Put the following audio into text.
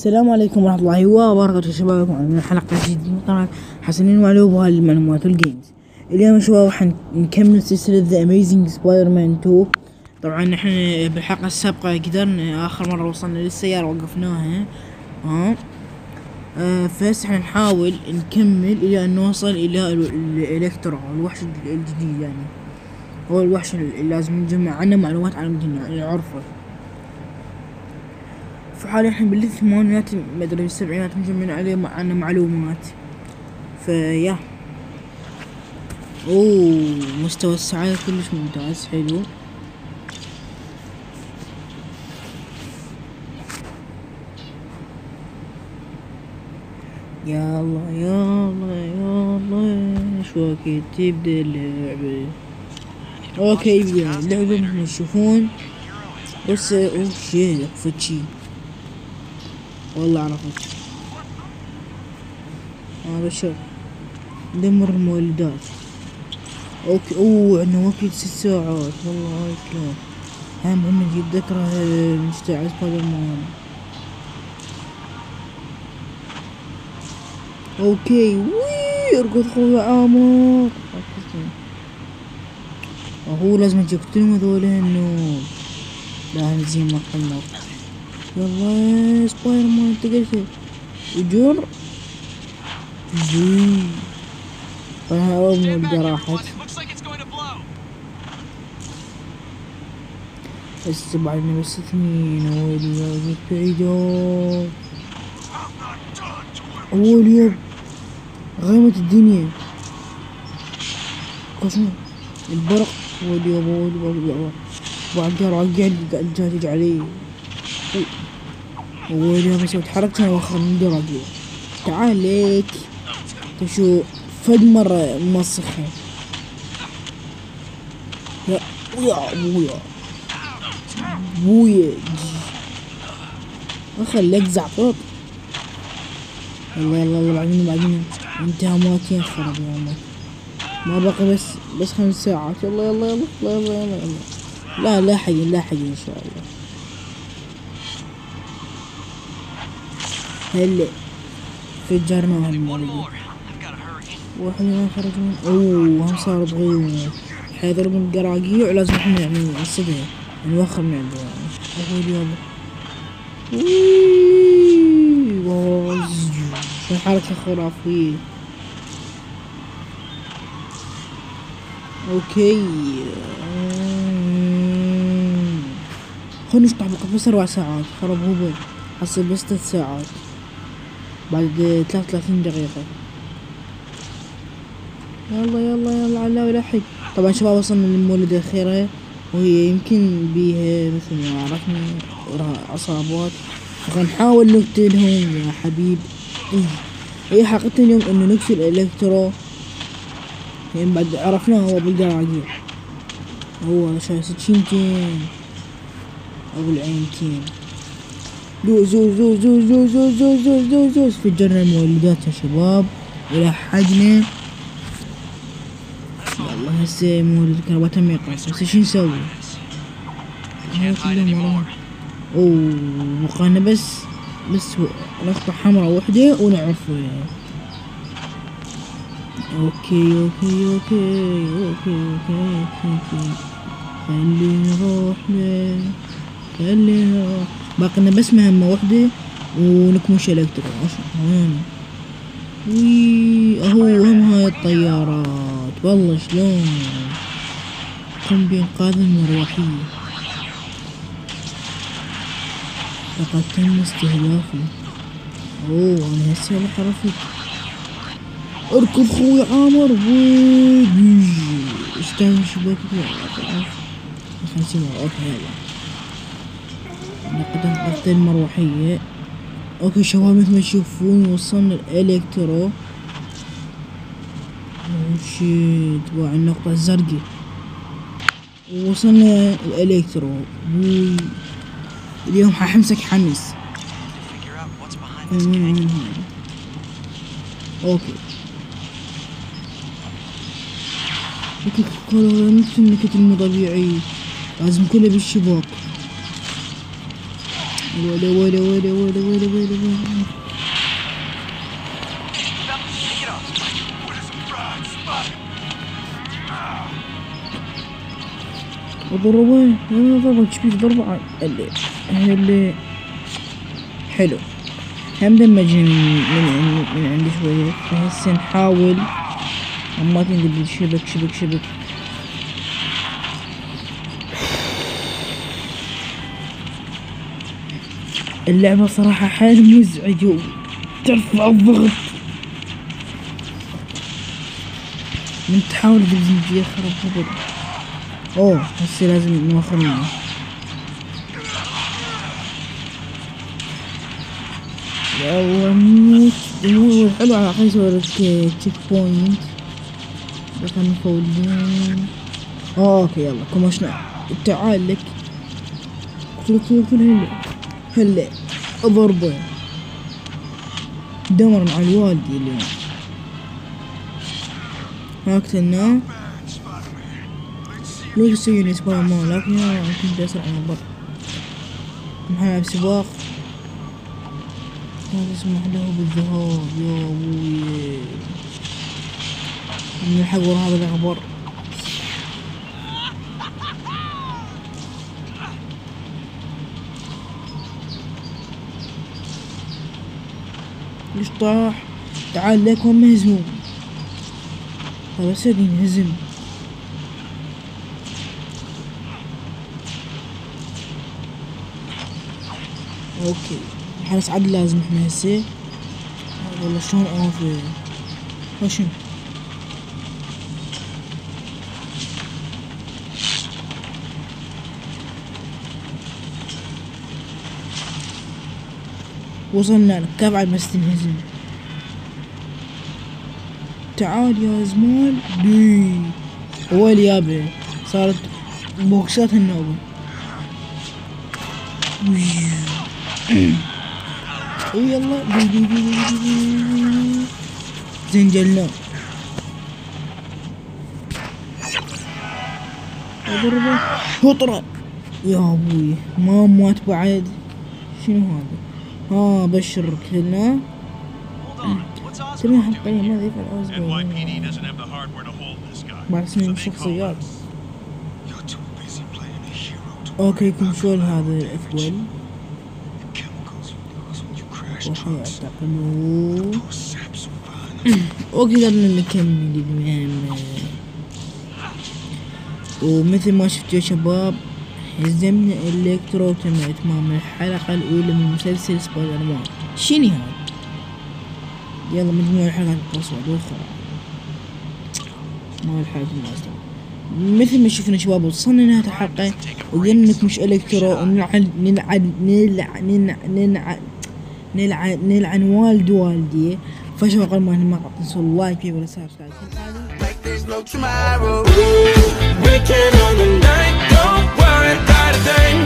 السلام عليكم ورحمة الله وبركاته شباب، من حلقة جديدة من قناة حسنين وعلوب وهالمعلومات والجيمز. اليوم يا شباب راح نكمل سلسلة The Amazing Spider-Man 2. طبعا احنا بالحلقة السابقة قدرنا اخر مرة وصلنا للسيارة وقفناها فهسه احنا نحاول نكمل الى ان نوصل الى الالكترو، الوحش الجديد، يعني هو الوحش اللي لازم نجمع عنه معلومات عن نعرفه. فحاليا احنا بالثمانينات مدري بالسبعينات مجمعين عليه عنه معلومات. فيا مستوى السعادة كلش ممتاز، حلو. يلا يلا يلا شو وقت تبدأ اللعبة؟ اوكي يبدأ اللعبة مثل ما تشوفون. بس شي اكفت شي، والله عرفت هذا شو ندمر المولدات. اوكي عندنا وقت 6 ساعات، والله هاي كلام هم نجيب ذكرى مشتاع سبايدر مان. اوكي اركض خويا عامر، هو لازم تقتلهم هذولين النوب. لا نزين ما قلنا. يلا سبايدر مان انت قلت وجر زي فها مولدة راحت. بس بعدنا بس 2 ويلي بعيدة. اليوم غيمت الدنيا قسم البرق. اليوم بعد قاعد جاتج علي. اليوم بس تحركت انا واخر من درجة. تعال ليك تشو فد مرة موسخة. يا ابويا خليك زعطوط. يلا بعدين انت امواتين خرب يا امك. ما بقى بس 5 ساعات. يلا لا لاحقين ان شاء الله. هلا فجرناهم واحد ما خرجون. هم صار صغير حيضرب من القراقيع ولازم احنا يعني نصدها نوخر من عنده. اليوم حركة خرافية. اوكي خلنا نشطح بس 4 ساعات. خرب هو حصل بس 3 ساعات بعد 33 دقيقة. يلا على لحق. طبعا شباب وصلنا للمولد الأخيرة، وهي يمكن بيها مثل ما عرفنا عصابات، فنحاول نقتلهم يا حبيب. هي حقيقة اليوم انه نقتل الالكترو، يعني بعد عرفناه هو بالقراقيع، هو شاي سكينتين او العينتين. زوز فجرنا المولدات يا شباب ولحقنا. يلا هسه مولد كهرباء ما يقص. هسه شو نسوي؟ بقينا بس نقطة حمراء وحدة ونعرفه يعني. اوكي خلينا نروح. باقينا بس مهمة وحدة ونكمش الكترو. هم هاي الطيارات والله شلون قم بإنقاذ المروحية. لقد تم استهدافي. انا هسه عرفت. اركض خوي عامر. استعمل شباك 50 مرة. اوكي يلا نقدر المروحية. اوكي شباب مثل ما تشوفون وصلنا الالكترو. شيت تبع النقطة الزرقاء وصلنا الالكترو. اليوم حمسك حمس. اوكي نفس النكت المو طبيعي، لازم كله بالشباك. ولا ولا ولا ولا ولا ولا ولا. ضربه ضربه كبير ضربه اللي حلو. هم دمجني من عندي شوية، فهسه نحاول عمال ندبل شبك شبك شبك. اللعبة صراحة حيل مزعجة وترفع الضغط من تحاول تجي يخرب خبر. اوه هسه لازم نوخر معه. يلا موت موت. حلو على الاقل يسوي لك تشيك بوينت. دخلنا نفولين. اوكي يلا كمشنا. تعال لك هلا هلا ضربة دمر على الوالدي اليوم. قتلناه. لو يسوي سباق ما لكن يا كنت اسرع من الضرب. نلعب سباق ما تسمح له بالذهاب يا ابوي. نلحق ورا هذا الاخبار. ليش طاح؟ تعال لك وين مهزوم. هذا سد ينهزم. اوكي حارس عدل لازم احنا هسه. والله شلون اوفي وشنو وصلنا لك. كيف عاد بس تنهزم؟ تعال يا زمان دي. هو اليابي صارت بوكسات النوبة. ويلا دي دي دي دي دي. زنجلنا اضربه هطرة يا ابوي. ما مات بعد. شنو هذا؟ بشر كلنا ترى حلقية ماذا يفعل أصبر بعد سنين الشخصيات. اوكي كنترول هذا الأثول وحيعتقلوه. وقدرنا نكمل المهمة. ومثل ما شفتوا يا شباب هزمنا الكترو وتم اتمام الحلقة الأولى من مسلسل سبايدر مان. شنو هذا؟ يلا مجموع الحلقات الأصوات والخرا ما الحلقة الماستر. مثل ما شفنا شباب وصلنا لنهاية الحلقة وقلنا انك مش الكترو نلعن والدي. فشباب قبل ما قد تنسوا اللايك ولا سبسكرايب. No tomorrow. Weekend on the night, don't worry about a thing.